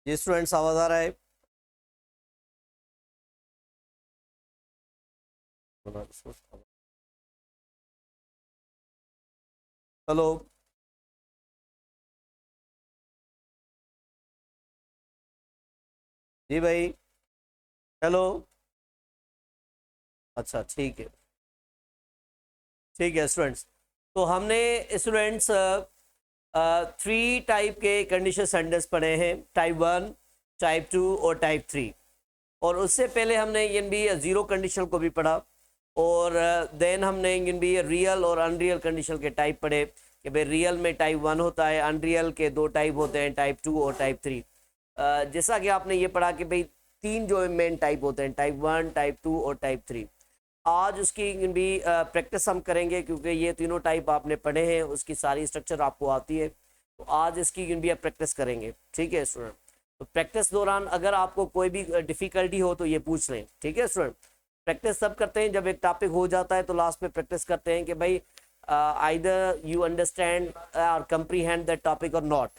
जी students, आवाज आ रहा है? हेलो। जी भाई। हेलो। अच्छा, ठीक है। ठीक है स्टूडेंट्स, तो हमने स्टूडेंट्स 3 टाइप के कंडीशन सेंटेंस पढ़े हैं, टाइप 1, टाइप 2 और टाइप 3। और उससे पहले हमने इन भी जीरो कंडीशन को भी पढ़ा, और देन हमने इन भी रियल और अनरियल कंडीशन के टाइप पढ़े कि भाई रियल में टाइप 1 होता है, अनरियल के 2 टाइप होते हैं, टाइप 2 और टाइप 3। जैसा कि आपने ये पढ़ा कि भाई 3 जो मेन टाइप होते हैं, टाइप 1, टाइप 2 और टाइप 3। आज उसकी भी प्रैक्टिस हम करेंगे, क्योंकि ये तीनों टाइप आपने पढ़े हैं, उसकी सारी स्ट्रक्चर आपको आती है। तो आज इसकी भी प्रैक्टिस करेंगे, ठीक है स्टूडेंट। तो प्रैक्टिस दौरान अगर आपको कोई भी डिफिकल्टी हो तो ये पूछ लें, ठीक है स्टूडेंट। प्रैक्टिस तब करते हैं जब एक टॉपिक हो जाता है, तो लास्ट में प्रैक्टिस करते हैं कि भाई आइदर यू अंडरस्टैंड और कंप्रीहेंड दैट टॉपिक और नॉट,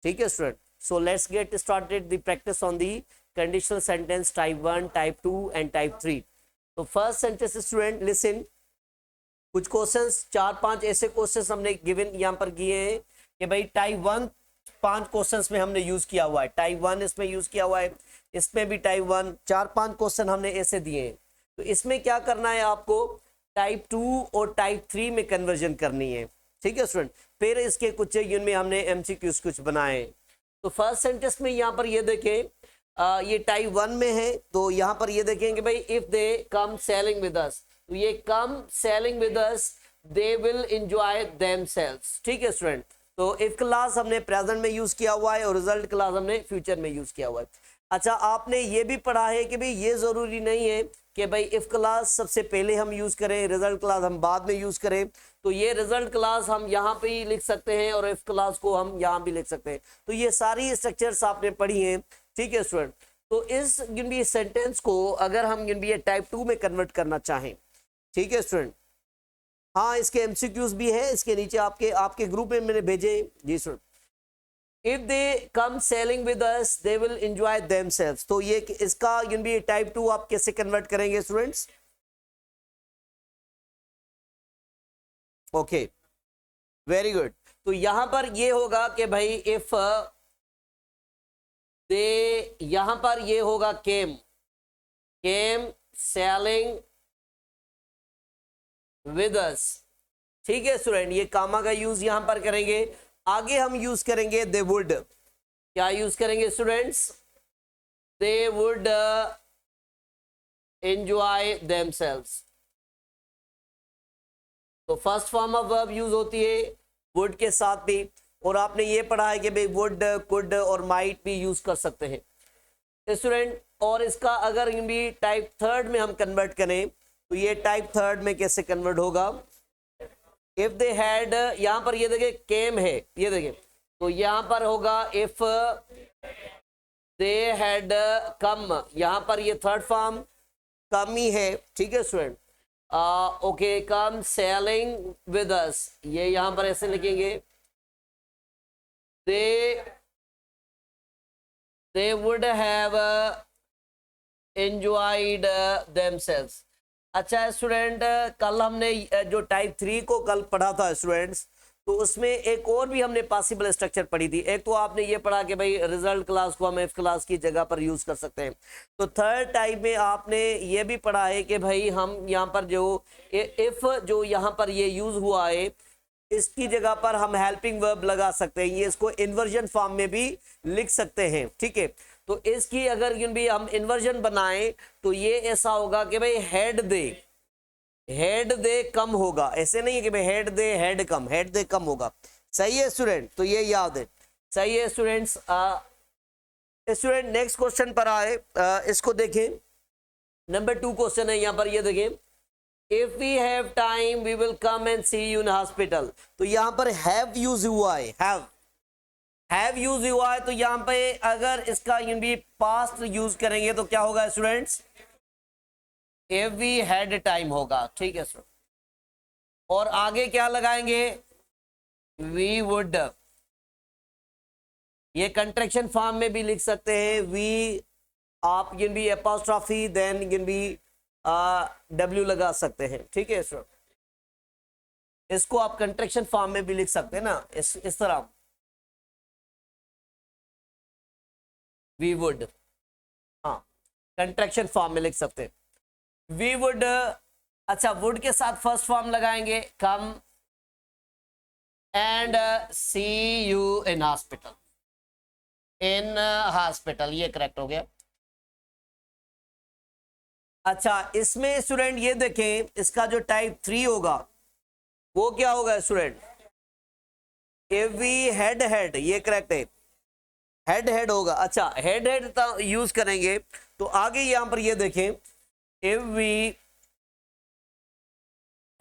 ठीक है student. So let's get started the practice on the conditional sentence type 1, type 2 and type 3। तो फर्स्ट सेंटेंस स्टूडेंट लिसन, कुछ क्वेश्चंस 4-5 ऐसे क्वेश्चंस हमने गिवन यहाँ पर किए हैं कि भाई टाइप 1 5 क्वेश्चंस में हमने यूज किया हुआ है, टाइप 1 इसमें यूज किया हुआ है, इसमें भी टाइप 1 4-5 क्वेश्चन हमने ऐसे दिए हैं। तो इसमें क्या करना है आपको, टाइप 2 और टाइप 3 में कन्वर्जन करनी है, ठीक है स्टूडेंट। फिर इसके कुछ इनमें हमने एमसीक्यूज कुछ बनाए। तो फर्स्ट सेंटेंस में यहाँ पर ये देखें, ये टाइप 1 में है, तो यहाँ पर ये देखेंगे भाई if they come sailing with us, तो ये come sailing with us they will enjoy themselves, ठीक है स्टूडेंट। तो इफ क्लास हमने प्रेजेंट में यूज किया हुआ है और रिजल्ट क्लास हमने फ्यूचर में यूज किया हुआ है। अच्छा, आपने ये भी पढ़ा है कि भाई ये जरूरी नहीं है कि भाई इफ क्लास सबसे पहले हम यूज करें, रिजल्ट क्लास हम बाद में यूज करें। तो ये रिजल्ट क्लास हम यहाँ पे ही लिख सकते हैं और इफ क्लास को हम यहाँ भी लिख सकते हैं। तो ये सारी स्ट्रक्चर्स आपने पढ़ी हैं, ठीक है स्टूडेंट। तो इस सेंटेंस को अगर हम टाइप 2 में कन्वर्ट करना चाहें, ठीक है स्टूडेंट। हाँ, इसके एमसीक्यूज भी है, इसके नीचे आपके आपके ग्रुप में मैंने भेजे। जी student, if they come sailing with us they will enjoy themselves. तो ये इसका टाइप 2 आप कैसे कन्वर्ट करेंगे स्टूडेंट्स? Okay, very good. तो यहां पर ये होगा कि भाई इफ दे, यहां पर ये होगा केम, केम सेलिंग विद अस, ठीक है स्टूडेंट। ये कामा का यूज यहां पर करेंगे। आगे हम यूज करेंगे दे वुड, क्या यूज करेंगे students? They would enjoy themselves. तो first form of verb use होती है वुड के साथ भी, और आपने ये पढ़ा है कि भाई वुड, कुड और माइट भी यूज कर सकते हैं स्टूडेंट। और इसका अगर भी टाइप 3 में हम कन्वर्ट करें, तो ये टाइप 3 में कैसे कन्वर्ट होगा? इफ दे हैड, यहां पर ये देखिए केम है, ये देखिए, तो यहां पर होगा इफ दे हैड कम, यहां पर ये थर्ड फॉर्म कम ही है, ठीक है student. Okay, come sailing with अस, ये यहां पर ऐसे लिखेंगे, they would have enjoyed themselves. अच्छा स्टूडेंट, कल हमने जो टाइप 3 को कल पढ़ा था स्टूडेंट्स, तो उसमें एक और भी हमने पॉसिबल स्ट्रक्चर पढ़ी थी। एक तो आपने ये पढ़ा कि भाई रिजल्ट क्लास को हम इफ क्लास की जगह पर यूज कर सकते हैं। तो थर्ड टाइप में आपने ये भी पढ़ा है कि भाई हम यहाँ पर जो इफ जो यहाँ पर ये यूज हुआ है, इसकी जगह पर हम हेल्पिंग वर्ब लगा सकते हैं, ये इसको इन्वर्जन फॉर्म में भी लिख सकते हैं, ठीक है। तो इसकी अगर भी हम इन्वर्जन बनाएं, तो ये ऐसा होगा कि भाई हेड दे कम होगा, ऐसे नहीं है कि भाई head they head come, head they कम होगा। सही है स्टूडेंट, तो ये याद है। सही है स्टूडेंट्स। स्टूडेंट नेक्स्ट क्वेश्चन पर आए, इसको देखें। नंबर 2 क्वेश्चन है यहाँ पर, ये देखें, if we have time we will come and see you in hospital. तो यहाँ पर हैव यूज हुआ है, हैव यूज हुआ है, तो यहाँ पे अगर इसका भी पास्ट यूज करेंगे तो क्या होगा students? If we had time होगा, ठीक है स्टूडेंट। और आगे क्या लगाएंगे? वी वुड, ये कंट्रैक्शन फॉर्म में भी लिख सकते हैं, वी आप गिन भी एपोस्ट्रॉफी देन गिन भी डब्ल्यू लगा सकते हैं, ठीक है सर। इसको आप कंट्रैक्शन फॉर्म में भी लिख सकते हैं ना, इस तरह वी वुड, हाँ कंट्रैक्शन फॉर्म में लिख सकते हैं वी वुड। अच्छा, वुड के साथ फर्स्ट फॉर्म लगाएंगे, come and see you in hospital, in hospital, ये करेक्ट हो गया। अच्छा, इसमें स्टूडेंट ये देखें, इसका जो टाइप 3 होगा वो क्या होगा student, if we had had, ये करेक्ट है, हेड हेड होगा। अच्छा, हेड हेड यूज करेंगे तो आगे यहां पर ये देखें, इफ वी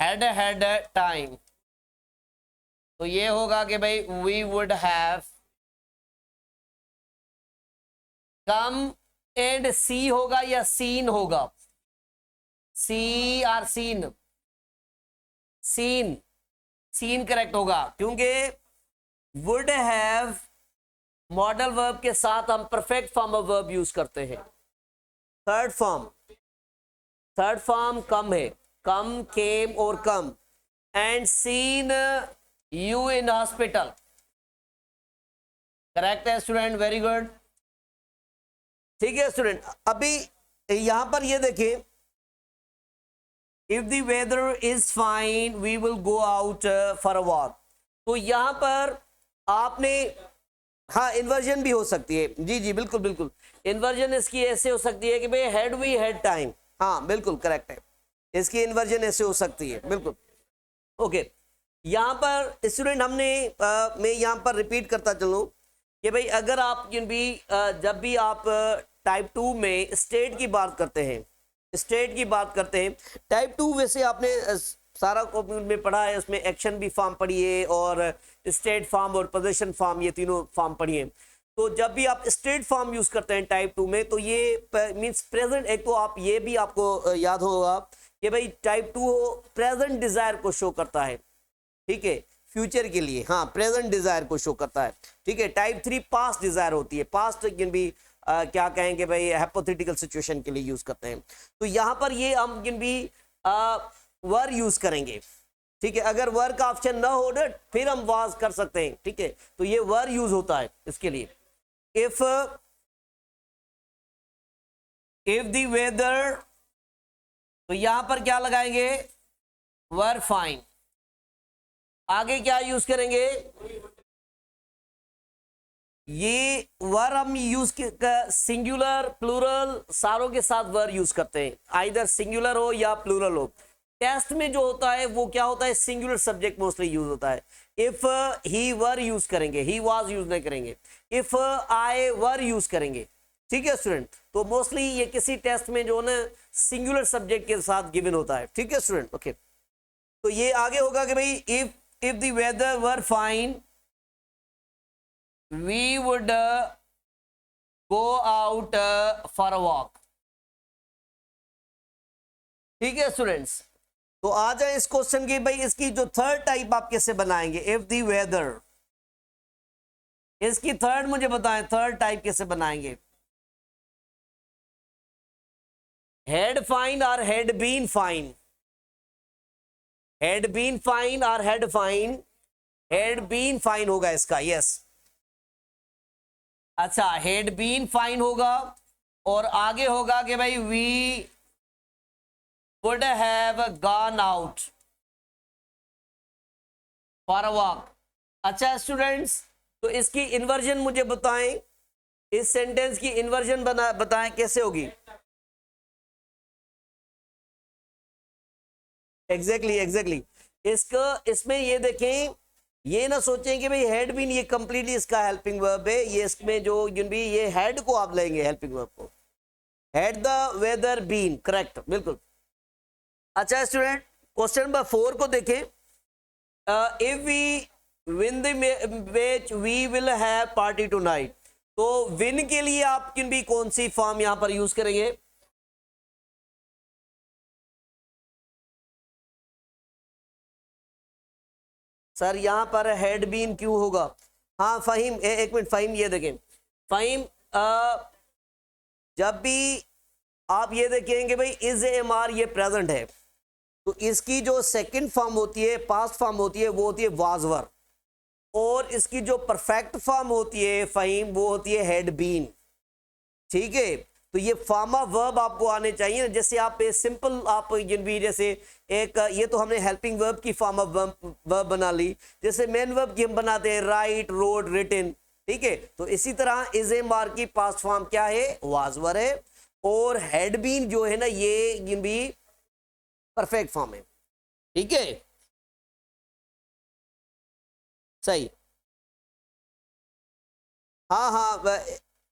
हेड टाइम, तो ये होगा कि भाई we would have come and see होगा या सीन होगा, see or seen, seen, seen correct होगा, क्योंकि वुड हैव मॉडल वर्ब के साथ हम perfect form of verb use करते हैं। थर्ड फॉर्म कम है, कम, केम और come, and seen you in hospital, correct है स्टूडेंट, वेरी गुड। ठीक है स्टूडेंट, अभी यहां पर ये देखिए, if the weather is fine we will go out for a walk, तो यहां पर आपने, हाँ इन्वर्जन भी हो सकती है, जी जी बिल्कुल बिल्कुल, इन्वर्जन इसकी ऐसे हो सकती है कि भाई हैड वी हैड टाइम, हाँ बिल्कुल करेक्ट है, इसकी इन्वर्जन ऐसे हो सकती है, बिल्कुल ओके। यहाँ पर स्टूडेंट हमने मैं यहाँ पर रिपीट करता चलूँ कि भाई अगर आप भी जब भी आप टाइप 2 में स्टेट की बात करते हैं, स्टेट की बात करते हैं, टाइप 2 वैसे आपने सारा में पढ़ा है, उसमें एक्शन भी फॉर्म पढ़ी है और स्टेट फॉर्म और पोजीशन फॉर्म, ये तीनों फॉर्म पढ़ी है। तो जब भी आप स्टेट फॉर्म यूज करते हैं टाइप 2 में, तो ये मींस प्रेजेंट, एक तो आप ये भी आपको याद होगा कि भाई टाइप 2 प्रेजेंट डिजायर को शो करता है, ठीक है, फ्यूचर के लिए, हाँ प्रेजेंट डिजायर को शो करता है, ठीक है। टाइप 3 पास्ट डिजायर होती है, पास्ट भी क्या कहेंगे भाई हाइपोथेटिकल सिचुएशन के लिए यूज करते हैं। तो यहाँ पर ये हम भी वर यूज करेंगे, ठीक है, अगर वर का ऑप्शन ना हो ना फिर हम वाज कर सकते हैं, ठीक है, तो ये वर यूज होता है इसके लिए। इफ द वेदर, तो यहां पर क्या लगाएंगे, वर फाइन, आगे क्या यूज करेंगे, ये वर हम यूज सिंगुलर प्लूरल सारों के साथ वर यूज करते हैं, आइदर सिंगुलर हो या प्लूरल हो। टेस्ट में जो होता है वो क्या होता है, सिंगुलर सब्जेक्ट मोस्टली यूज होता है। इफ ही वर यूज करेंगे, ही वाज यूज नहीं करेंगे, इफ आई वर यूज करेंगे, ठीक है स्टूडेंट। तो मोस्टली ये किसी टेस्ट में जो ना सिंगुलर सब्जेक्ट के साथ गिवन होता है, ठीक है स्टूडेंट, ओके। तो ये आगे होगा कि भाई if the weather were fine we would go out for a walk, ठीक है स्टूडेंट्स। तो आ जाए इस क्वेश्चन की, भाई इसकी जो थर्ड टाइप आप कैसे बनाएंगे, इफ द वेदर, इसकी थर्ड मुझे बताएं, थर्ड टाइप कैसे बनाएंगे, हेड फाइन और had been fine, had been fine और had fine, had been fine होगा इसका, यस। अच्छा, हेड बीन फाइन होगा और आगे होगा कि भाई we would have gone out for a walk. अच्छा स्टूडेंट्स, तो इसकी इन्वर्जन मुझे बताएं, इस सेंटेंस की इन्वर्जन बताएं कैसे होगी, एग्जैक्टली इसमें ये देखें, ये ना सोचें कि भाई हेड बीन ये कंप्लीटली इसका हेल्पिंग वर्ब है, ये इसमें जो भी ये हेड को आप लेंगे, हेल्पिंग वर्ब को, had the weather been, correct बिल्कुल। अच्छा स्टूडेंट, क्वेश्चन नंबर 4 को देखें, if we win the match we will have party tonight, तो विन के लिए आप भी कौन सी फॉर्म यहां पर यूज करेंगे, सर यहां पर हेड बीन क्यों होगा, हाँ फ़हीम, एक मिनट फ़हीम, ये देखें फ़हीम, जब भी आप ये देखेंगे भाई इज एम आर ये प्रेजेंट है, तो इसकी जो सेकंड फॉर्म होती है, पास्ट फॉर्म होती है, वो होती है वाजवर, और इसकी जो परफेक्ट फॉर्म होती है फ़हीम वो होती है हैड बीन। ठीक है, तो ये फॉर्म ऑफ वर्ब आपको आने चाहिए ना, जैसे आप सिंपल आप भी जैसे एक ये तो हमने हेल्पिंग वर्ब की फॉर्म ऑफ वर्ब बना ली, जैसे मेन वर्ब की हम बनाते हैं राइट, रोड, रिटन। ठीक है, तो इसी तरह इज एम आर की पास्ट फॉर्म क्या है, वाजवर है, और हैड बीन जो है ना ये भी परफेक्ट फॉर्म है। ठीक है, सही। हाँ हाँ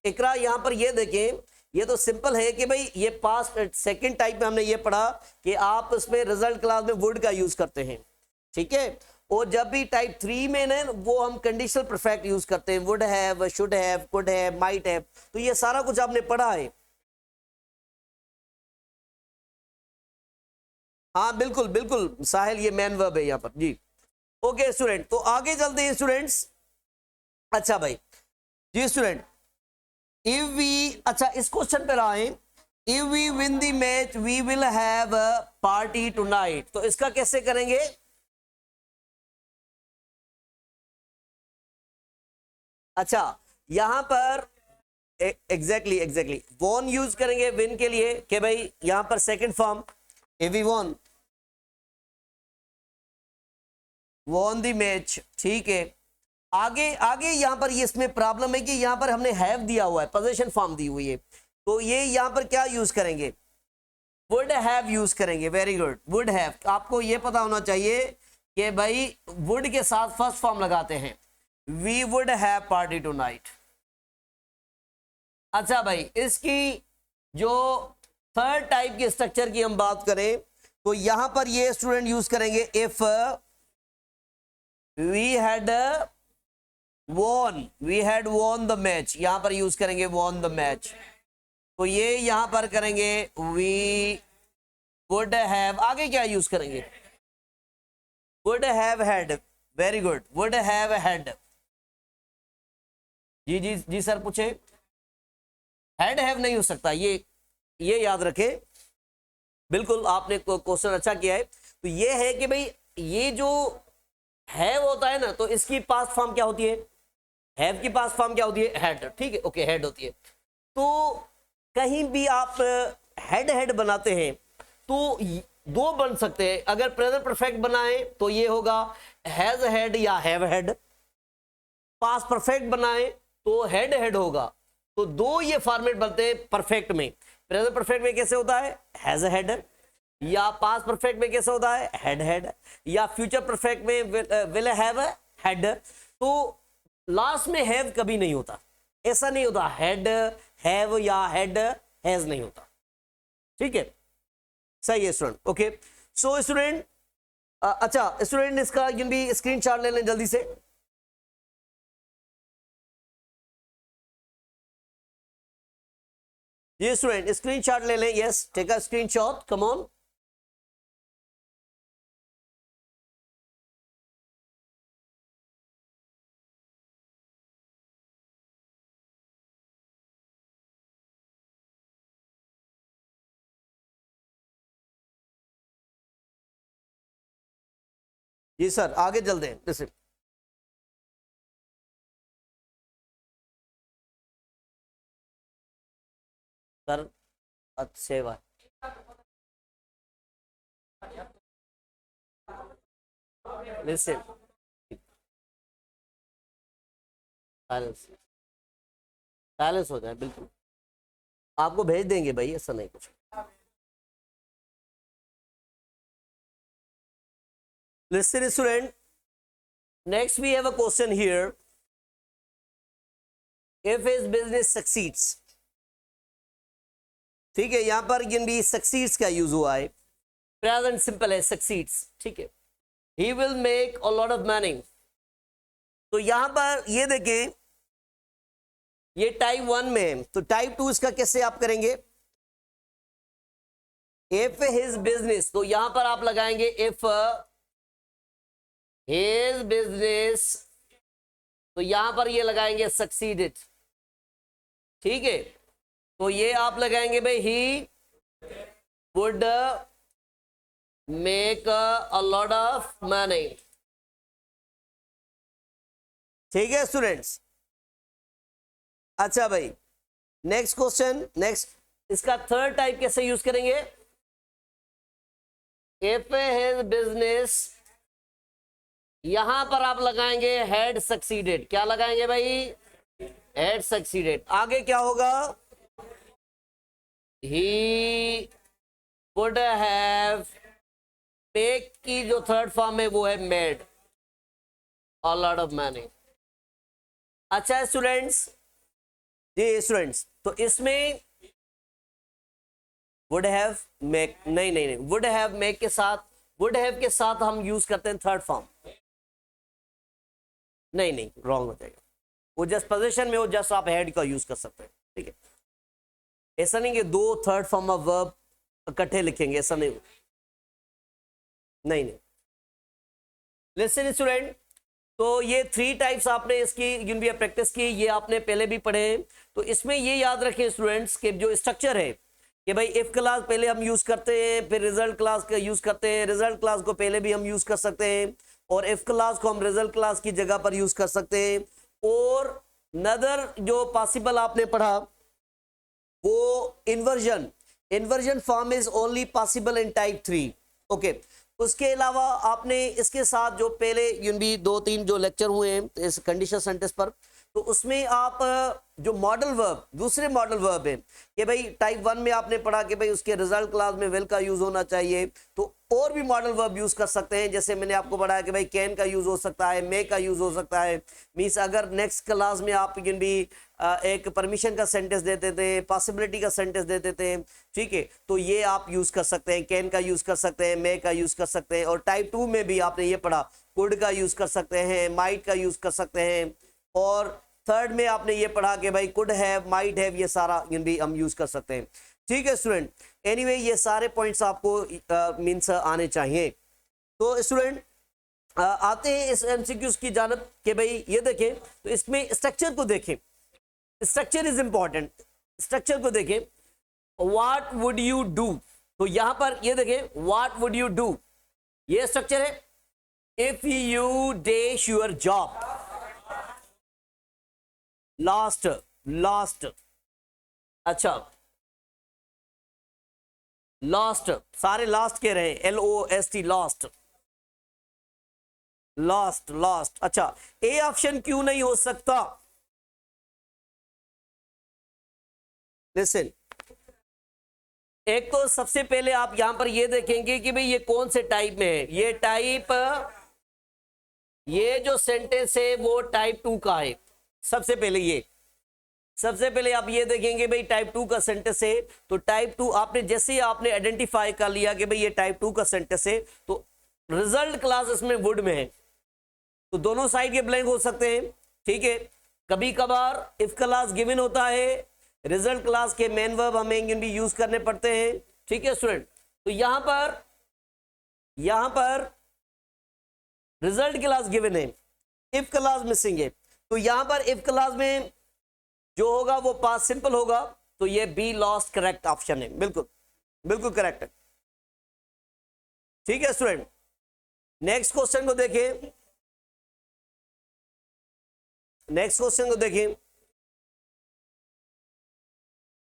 इकरा, यहां पर ये देखें, ये तो सिंपल है कि भाई ये पास्ट सेकंड टाइप में हमने ये पढ़ा कि आप उसमें रिजल्ट क्लास में वुड का यूज करते हैं। ठीक है, और जब भी टाइप 3 में ना वो हम कंडीशनल परफेक्ट यूज करते हैं, would have, should have, could have, might have, तो ये सारा कुछ आपने पढ़ा है। हाँ बिल्कुल बिल्कुल साहिल, ये मैन वर्ब है यहाँ पर जी। ओके स्टूडेंट, तो आगे चलते हैं स्टूडेंट्स। अच्छा भाई जी स्टूडेंट, इफ वी, अच्छा इस क्वेश्चन पे आए, if we win the match we will have a party tonight, तो इसका कैसे करेंगे? अच्छा यहां पर एग्जैक्टली वॉन यूज करेंगे विन के लिए कि भाई यहां पर second form, if we won the match. ठीक है, आगे आगे यहां पर ये इसमें प्रॉब्लम है कि यहां पर हमने हैव दिया हुआ है, पोजीशन फॉर्म दी हुई है, तो ये यहां पर क्या यूज करेंगे, वुड हैव यूज करेंगे। वेरी गुड, वुड हैव, आपको ये पता होना चाहिए कि भाई वुड के साथ फर्स्ट फॉर्म लगाते हैं, we would have party tonight. अच्छा भाई, इसकी जो थर्ड टाइप के स्ट्रक्चर की हम बात करें, तो यहां पर ये स्टूडेंट यूज करेंगे if we had won the match, यहां पर यूज करेंगे वॉन द मैच, तो ये यहां पर करेंगे वी वुड हैव, आगे क्या यूज करेंगे, would have had. Very good, would have had. जी जी जी सर पूछे, हैड हैव नहीं हो सकता, ये याद रखे। बिल्कुल आपने क्वेश्चन अच्छा किया है। तो ये है कि भाई ये जो हैव होता है ना, तो इसकी पास्ट फॉर्म क्या होती है, हैव की पास्ट फॉर्म क्या होती है, हैड। ठीक है, ओके हैड होती है। तो कहीं भी आप हेड हेड बनाते हैं तो दो बन सकते हैं, अगर प्रेजेंट परफेक्ट बनाए तो ये होगा हैज हेड या हैव हेड, पास्ट परफेक्ट बनाए तो हेड हेड होगा। तो दो ये फॉर्मेट बनते हैं परफेक्ट में। प्रेजेंट परफेक्ट में कैसे होता है, हैज हेड, या पास्ट परफेक्ट में कैसे होता है, हैड हेड, या फ्यूचर परफेक्ट में विल हैव हैड। तो लास्ट में हैव कभी नहीं होता, ऐसा नहीं होता, हेड हैव या हेड हैज नहीं होता। ठीक है, सही है स्टूडेंट। ओके, सो स्टूडेंट, अच्छा स्टूडेंट इसका भी स्क्रीनशॉट ले लें जल्दी से। ये स्टूडेंट स्क्रीनशॉट ले लें, yes take a screenshot, come on. जी सर आगे चलते हैं, जैसे सर अच्छे बात, लिसन, साइलेंस, साइलेंस हो जाए बिल्कुल, आपको भेज देंगे भाई, ऐसा नहीं कुछ। Listen student, next we have a question here, if his business succeeds. ठीक है, यहां पर भी सक्सीड्स का यूज हुआ है, प्रेजेंट सिंपल है, सक्सीड्स। ठीक है, he will make a lot of money. तो यहां पर ये देखें, ये टाइप 1 में है, तो टाइप 2 इसका कैसे आप करेंगे, इफ हिज बिजनेस, तो यहां पर आप लगाएंगे इफ हिज बिजनेस तो यहां पर ये लगाएंगे सक्सीडेड, ठीक है। तो ये आप लगाएंगे भाई he would make a lot of money, ठीक है स्टूडेंट्स। अच्छा भाई, नेक्स्ट क्वेश्चन, नेक्स्ट, इसका थर्ड टाइप कैसे यूज करेंगे? इफ हिज बिजनेस, यहां पर आप लगाएंगे हैड सक्सीडेड, क्या लगाएंगे भाई? Had succeeded. आगे क्या होगा? ही वुड हैव, मेक की जो थर्ड फॉर्म है वो है made a lot of money. अच्छा स्टूडेंट्स, जी स्टूडेंट्स, तो इसमें वुड हैव मेक, नहीं, वुड हैव मेक के साथ, वुड हैव के साथ हम यूज करते हैं थर्ड फॉर्म। नहीं, रॉन्ग हो जाएगा, वो जस्ट पोजीशन में हो, जस्ट आप हेड का यूज कर सकते हैं, ठीक है। ऐसा नहीं कि दो थर्ड फॉर्म ऑफ वर्ब इकट्ठे लिखेंगे, ऐसा नहीं, नहीं। लिसन स्टूडेंट, तो ये थ्री टाइप्स आपने इसकी भी प्रैक्टिस की, ये आपने पहले भी पढ़े हैं। तो इसमें ये याद रखें स्टूडेंट्स कि जो स्ट्रक्चर है कि भाई इफ क्लास पहले हम यूज करते हैं, फिर रिजल्ट क्लास का यूज करते हैं, रिजल्ट क्लास को पहले भी हम यूज कर सकते हैं, और इफ क्लास को हम रिजल्ट क्लास की जगह पर यूज कर सकते हैं। और नदर जो पॉसिबल आपने पढ़ा वो inversion form is only possible in type 3, okay. उसके अलावा आपने इसके साथ जो पहले भी 2-3 जो लेक्चर हुए हैं इस कंडीशनल सेंटेंस पर, तो उसमें आप जो मॉडल वर्ब, दूसरे मॉडल वर्ब है कि भाई टाइप 1 में आपने पढ़ा कि भाई उसके रिजल्ट क्लास में विल का यूज होना चाहिए, तो और भी मॉडल वर्ब यूज कर सकते हैं। जैसे मैंने आपको पढ़ाया कि भाई कैन का यूज हो सकता है, मे का यूज हो सकता है। मीन्स अगर नेक्स्ट क्लास में आप भी एक परमिशन का सेंटेंस देते थे, पॉसिबिलिटी का सेंटेंस देते थे, ठीक है, तो ये आप यूज कर सकते हैं, कैन का यूज कर सकते हैं, मे का यूज कर सकते हैं। और टाइप 2 में भी आपने ये पढ़ा, कुड का यूज कर सकते हैं, माइट का यूज कर सकते हैं। और थर्ड में आपने ये पढ़ा कि भाई कुड हैव, माइट हैव, ये सारा भी हम यूज कर सकते हैं, ठीक है स्टूडेंट। एनीवे ये सारे पॉइंट्स आपको मीन्स आने चाहिए। तो स्टूडेंट आते हैं इस एमसीक्यूज की जानब कि भाई ये देखें, तो इसमें स्ट्रक्चर को देखें, स्ट्रक्चर इज इंपॉर्टेंट, स्ट्रक्चर को देखें। व्हाट वुड यू डू, तो यहां पर ये देखें व्हाट वुड यू डू, ये स्ट्रक्चर है। If you dash your job, last, अच्छा लास्ट, सारे लास्ट कह रहे हैं, LOST, लास्ट। अच्छा, ए ऑप्शन क्यों नहीं हो सकता? लिसन, एक तो सबसे पहले आप यहां पर ये देखेंगे कि भाई ये कौन से टाइप में है। ये टाइप, ये जो सेंटेंस है वो टाइप 2 का है। सबसे पहले आप ये देखेंगे भाई टाइप 2 का सेंटेंस है, तो टाइप 2 आपने जैसे ही आपने आइडेंटिफाई कर लिया कि भाई ये टाइप 2 का सेंटेंस है, तो रिजल्ट क्लास इसमें वुड में है, तो दोनों साइड के ब्लैंक हो सकते हैं, ठीक है। कभी कभार इफ क्लास गिवन होता है, रिजल्ट क्लास के मेन वर्ब हमें भी यूज करने पड़ते हैं, ठीक है स्टूडेंट। तो यहां पर रिजल्ट क्लास गिवन है, इफ क्लास मिसिंग है, तो यहां पर इफ क्लास में जो होगा वो पास्ट सिंपल होगा, तो ये बी लॉस्ट करेक्ट ऑप्शन है, बिल्कुल करेक्ट है, ठीक है स्टूडेंट। नेक्स्ट क्वेश्चन को देखें,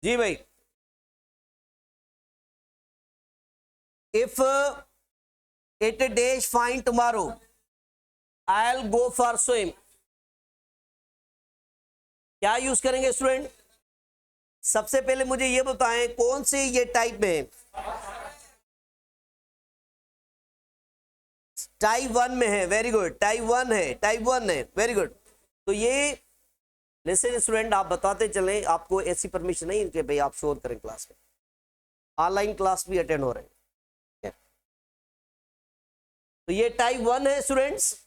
जी भाई। If it dash fine tomorrow, I will go for swim, क्या यूज करेंगे स्टूडेंट? सबसे पहले मुझे ये बताएं कौन से ये टाइप में है। टाइप 1 में है, वेरी गुड, टाइप 1 है, वेरी गुड। तो ये लिसन स्टूडेंट, आप बताते चलें, आपको ऐसी परमिशन नहीं कि भाई आप शोर करें क्लास में, ऑनलाइन क्लास भी अटेंड हो रहे हैं। तो ये टाइप 1 है स्टूडेंट्स।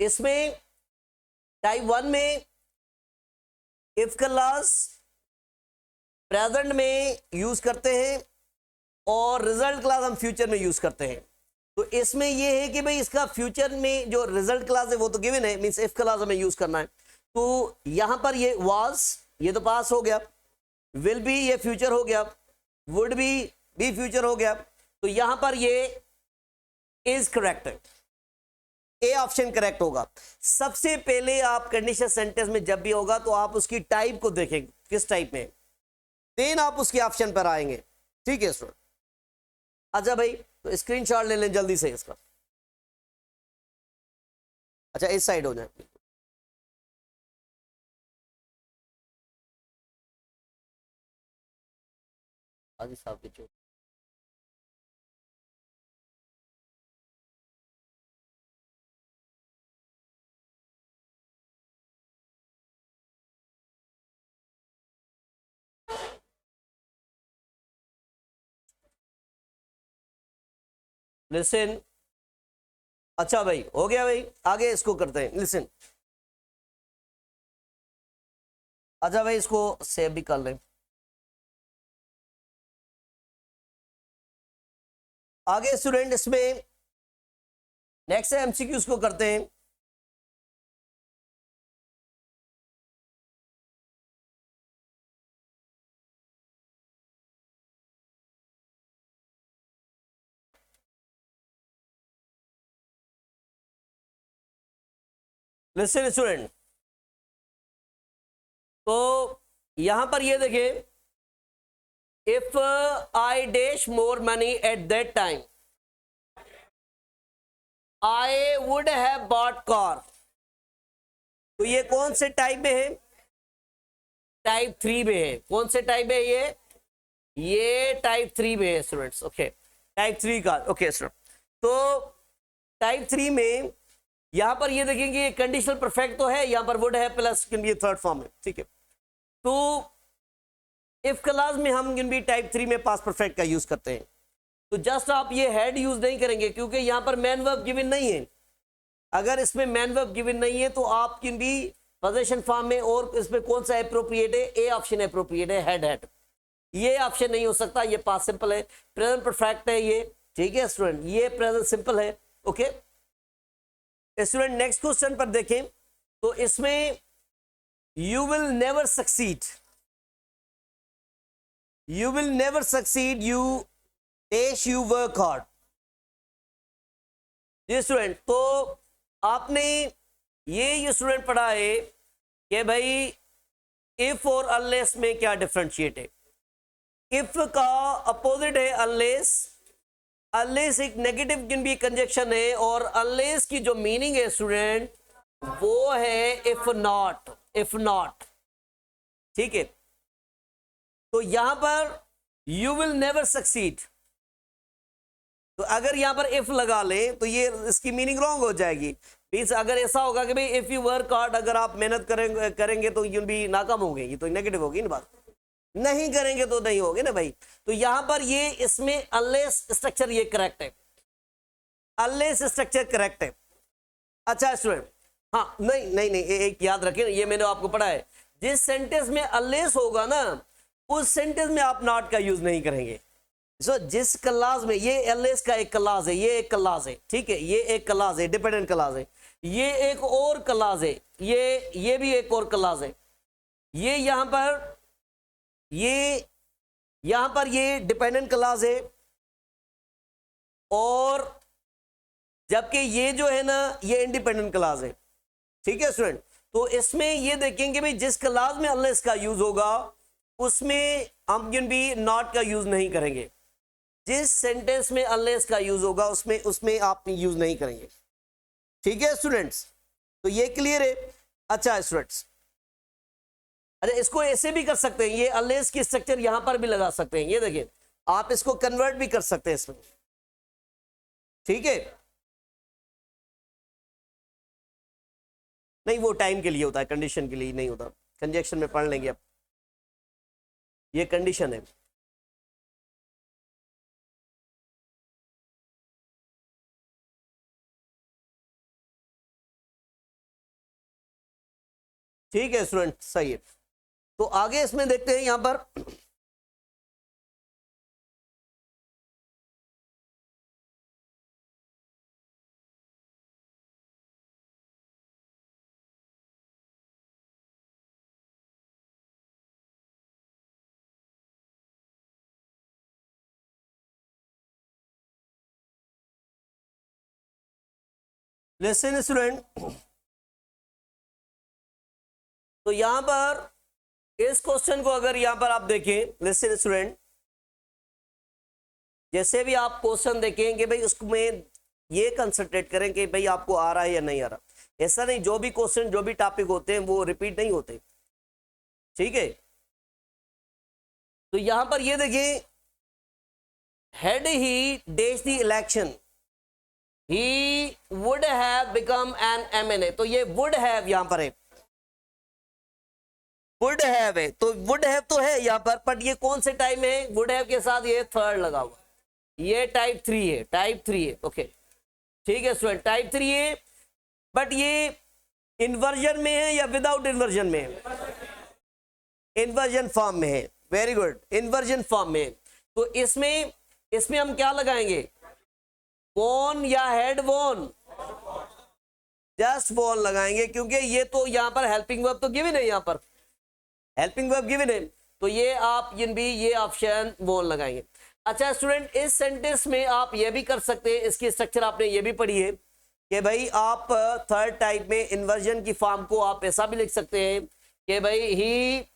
इसमें टाइप 1 में इफ क्लास प्रेजेंट में यूज करते हैं और रिजल्ट क्लास हम फ्यूचर में यूज करते हैं। तो इसमें ये है कि भाई इसका फ्यूचर में जो रिजल्ट क्लास है वो तो गिवन है, मींस इफ क्लास हमें यूज करना है। तो यहां पर ये वाज, ये तो पास हो गया, विल बी ये फ्यूचर हो गया, वुड बी फ्यूचर हो गया। तो यहां पर ये इज करेक्ट है, ए ऑप्शन करेक्ट होगा। सबसे पहले आप कंडीशनल सेंटेंस में जब भी होगा तो आप उसकी टाइप को देखेंगे, किस टाइप में, देन आप उसके ऑप्शन पर आएंगे। ठीक है स्टूडेंट, अच्छा भाई तो स्क्रीनशॉट ले लें जल्दी से इसका। अच्छा इस साइड हो जाए। आगे साहब के लिसन। अच्छा भाई हो गया भाई, आगे इसको करते हैं लिसन। अच्छा भाई इसको सेव भी कर लें। आगे स्टूडेंट इसमें नेक्स्ट एमसीक्यूज को करते हैं। लिसन स्टूडेंट, तो यहां पर ये देखिए, if I dash more money at that time I would have bought car. तो ये कौन से टाइप में है, टाइप 3 में है। कौन से टाइप में ये टाइप 3 में है स्टूडेंट्स। ओके टाइप 3 का, ओके स्टूडेंट। तो टाइप 3 में यहां पर ये देखेंगे कंडीशनल परफेक्ट तो है, यहां पर वुड है plus can be third form है। ठीक है, तो इफ क्लास में हम कैन बी टाइप 3 में पास्ट परफेक्ट का यूज करते हैं। तो जस्ट आप ये हेड यूज नहीं करेंगे क्योंकि यहां पर मैन वर्ब गिवन नहीं है। अगर इसमें मैन वर्ब गिवन नहीं है तो आप कैन बी पोजीशन फॉर्म में, और इसमें कौन सा अप्रोप्रिएट है, ए ऑप्शन अप्रोप्रिएट है, हेड हेड। ये ऑप्शन नहीं हो सकता, ये पास्ट सिंपल है, प्रेजेंट परफेक्ट है ये। ठीक है स्टूडेंट, ये प्रेजेंट सिंपल है। ओके स्टूडेंट, नेक्स्ट क्वेश्चन पर देखें तो इसमें you will never succeed, you will never succeed, you dash you work hard. ये स्टूडेंट, तो आपने ये स्टूडेंट पढ़ा है कि भाई इफ और अनलेस में क्या डिफरेंशिएट है। इफ का अपोजिट है अनलेस। अनलेस एक नेगेटिव कैन बी कंजक्शन है, और अनलेस की जो मीनिंग है स्टूडेंट वो है इफ नॉट, इफ नॉट। ठीक है, तो यहां पर यू विल नेवर सक्सीड, तो अगर यहां पर इफ लगा ले तो ये इसकी मीनिंग रॉन्ग हो जाएगी। मीन्स अगर ऐसा होगा कि भाई इफ यू वर्क हार्ड, अगर आप मेहनत करेंगे तो यू भी नाकाम होंगे, ये तो नेगेटिव होगी ना बात। नहीं करेंगे तो नहीं होगे ना भाई। तो यहां पर ये इसमें अनलेस स्ट्रक्चर ये करेक्ट है, अनलेस स्ट्रक्चर करेक्ट है। अच्छा स्टूडेंट, हाँ नहीं नहीं नहीं, एक याद रखें, ये मैंने आपको पढ़ा है, जिस सेंटेंस में अनलेस होगा ना उस सेंटेंस में आप नॉट का यूज नहीं करेंगे। सो जिस क्लास में ये एलएस का एक क्लास है, ये एक क्लास है। ठीक है, ये एक क्लास है, डिपेंडेंट क्लास है। ये एक और क्लास है, ये भी एक और क्लास है। ये यहां पर ये डिपेंडेंट क्लास है, और जबकि ये जो है ना ये इंडिपेंडेंट क्लास है। ठीक है स्टूडेंट, तो इसमें ये देखेंगे भाई जिस क्लास में अनलेस का यूज होगा उसमें हम भी नॉट का यूज नहीं करेंगे। जिस सेंटेंस में अनलेस का यूज होगा उसमें आप यूज नहीं करेंगे। ठीक है स्टूडेंट्स, तो ये क्लियर है। अच्छा स्टूडेंट्स, अरे इसको ऐसे भी कर सकते हैं, ये अनलेस की स्ट्रक्चर यहां पर भी लगा सकते हैं। ये देखिए आप इसको कन्वर्ट भी कर सकते हैं इसमें। ठीक है, नहीं वो टाइम के लिए होता है, कंडीशन के लिए नहीं होता। कंजक्शन में पढ़ लेंगे अब, ये कंडीशन है। ठीक है स्टूडेंट, सही है। तो आगे इसमें देखते हैं, यहां पर लिसन स्टूडेंट, तो यहां पर इस क्वेश्चन को अगर यहां पर आप देखें, लिसन स्टूडेंट, जैसे भी आप क्वेश्चन देखेंगे भाई उसमें ये कंसंट्रेट करें कि भाई आपको आ रहा है या नहीं आ रहा। ऐसा नहीं, जो भी क्वेश्चन जो भी टॉपिक होते हैं वो रिपीट नहीं होते, ठीक है। तो यहां पर ये देखिए, had he dashed the election he would have become an MNA। तो ये would have यहां पर है, would have है, तो would have तो है यहां पर, बट ये कौन से टाइम है, would have के साथ ये थर्ड लगा हुआ, ये टाइप 3 है, टाइप 3 है, ओके ठीक है स्टूडेंट, टाइप 3 है, बट ये इन्वर्जन में है या विदाउट इन्वर्जन में है, इन्वर्जन फॉर्म में है, वेरी गुड, इन्वर्जन फॉर्म में है। तो इसमें हम क्या लगाएंगे, वॉन या हैड वॉन, जस्ट वॉन लगाएंगे, क्योंकि ये तो यहां पर हेल्पिंग वर्ब तो गिवन है, यहां पर हेल्पिंग वर्ब गिवन है, तो ये आप ये ऑप्शन वॉन लगाएंगे। अच्छा स्टूडेंट, इस सेंटेंस में आप ये भी कर सकते हैं, इसकी स्ट्रक्चर आपने ये भी पढ़ी है कि भाई आप थर्ड टाइप में इन्वर्जन की फॉर्म को आप ऐसा भी लिख सकते हैं कि भाई ही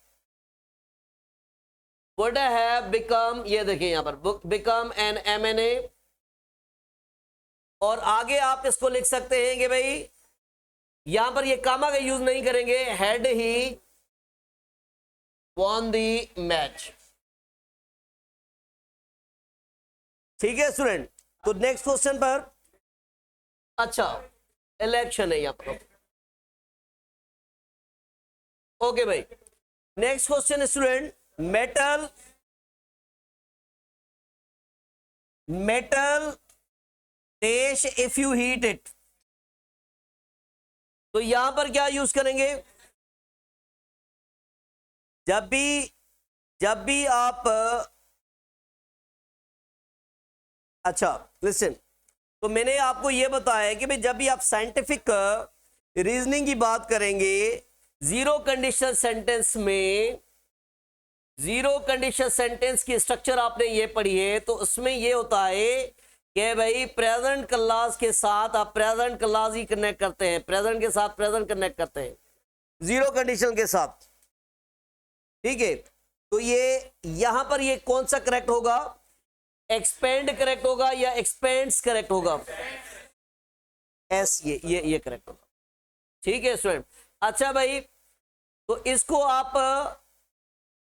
would have become, ये देखिए यहां पर become an MNA, और आगे आप इसको लिख सकते हैं कि भाई यहां पर ये कामा का यूज नहीं करेंगे, had he won the match, ठीक है स्टूडेंट। तो नेक्स्ट क्वेश्चन पर, अच्छा इलेक्शन है यहां पर, ओके भाई। Next question student, metal dash if you heat it, तो यहां पर क्या यूज करेंगे, जब भी आप, अच्छा लिसन, तो मैंने आपको यह बताया है कि भाई जब भी आप साइंटिफिक रीजनिंग की बात करेंगे, जीरो कंडीशनल सेंटेंस में, जीरो कंडीशन सेंटेंस की स्ट्रक्चर आपने ये पढ़ी है, तो उसमें ये होता है कि भाई प्रेजेंट क्लास के साथ आप प्रेजेंट क्लास ही कनेक्ट करते हैं, प्रेजेंट के साथ प्रेजेंट कनेक्ट करते हैं, जीरो कंडीशन के साथ, ठीक है। तो ये यहां पर ये कौन सा करेक्ट होगा, एक्सपेंड करेक्ट होगा या एक्सपेंड्स करेक्ट होगा, एस, ये करेक्ट होगा, ठीक है स्टूडेंट। अच्छा भाई, तो इसको आप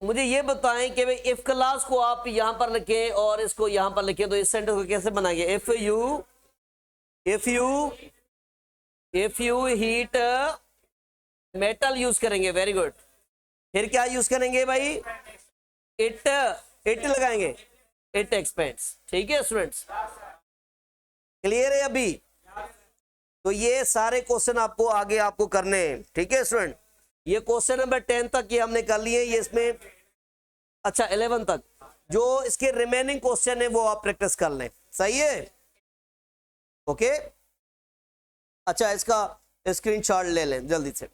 मुझे ये बताएं कि भाई इफ क्लास को आप यहां पर लिखें और इसको यहां पर लिखें, तो इस सेंटेंस को कैसे बनाएंगे, if you heat metal use करेंगे, वेरी गुड, फिर क्या यूज करेंगे भाई, इट लगाएंगे, इट एक्सपेंड्स, ठीक है स्टूडेंट्स, क्लियर है अभी। तो ये सारे क्वेश्चन आपको आगे आपको करने हैं, ठीक है स्टूडेंट। ये क्वेश्चन नंबर 10 तक ये हमने कर लिए, ये इसमें, अच्छा 11 तक जो इसके रिमेनिंग क्वेश्चन है वो आप प्रैक्टिस कर लें, सही है, ओके। अच्छा इसका स्क्रीनशॉट ले लें जल्दी से।